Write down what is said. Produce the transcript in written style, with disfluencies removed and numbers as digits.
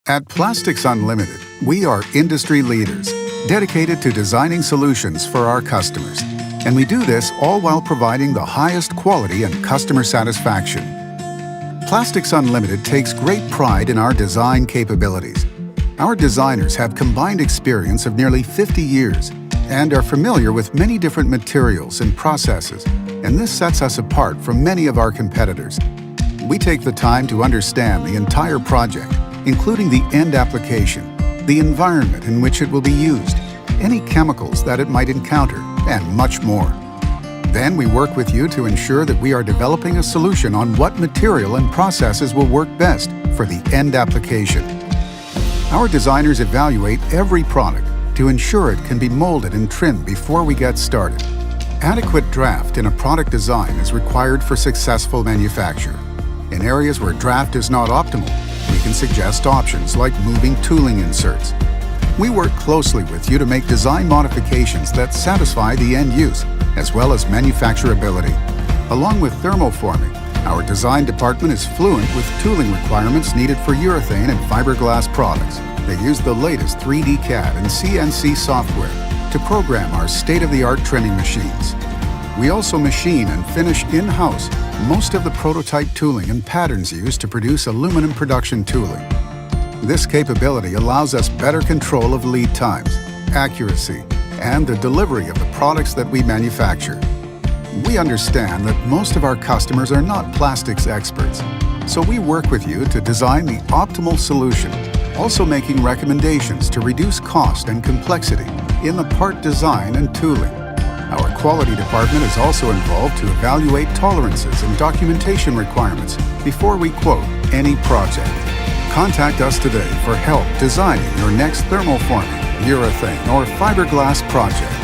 At Plastics Unlimited, we are industry leaders, dedicated to designing solutions for our customers. And we do this all while providing the highest quality and customer satisfaction. Plastics Unlimited takes great pride in our design capabilities. Our designers have combined experience of nearly 50 years and are familiar with many different materials and processes, and this sets us apart from many of our competitors. We take the time to understand the entire project, including the end application, the environment in which it will be used, any chemicals that it might encounter, and much more. Then we work with you to ensure that we are developing a solution on what material and processes will work best for the end application. Our designers evaluate every product to ensure it can be molded and trimmed before we get started. Adequate draft in a product design is required for successful manufacture. In areas where draft is not optimal, we can suggest options like moving tooling inserts. We work closely with you to make design modifications that satisfy the end use, as well as manufacturability. Along with thermoforming, our design department is fluent with tooling requirements needed for urethane and fiberglass products. They use the latest 3D CAD and CNC software to program our state-of-the-art trimming machines. We also machine and finish in-house most of the prototype tooling and patterns used to produce aluminum production tooling. This capability allows us better control of lead times, accuracy, and the delivery of the products that we manufacture. We understand that most of our customers are not plastics experts, so we work with you to design the optimal solution, also making recommendations to reduce cost and complexity in the part design and tooling. Our quality department is also involved to evaluate tolerances and documentation requirements before we quote any project. Contact us today for help designing your next thermoforming, urethane, or fiberglass project.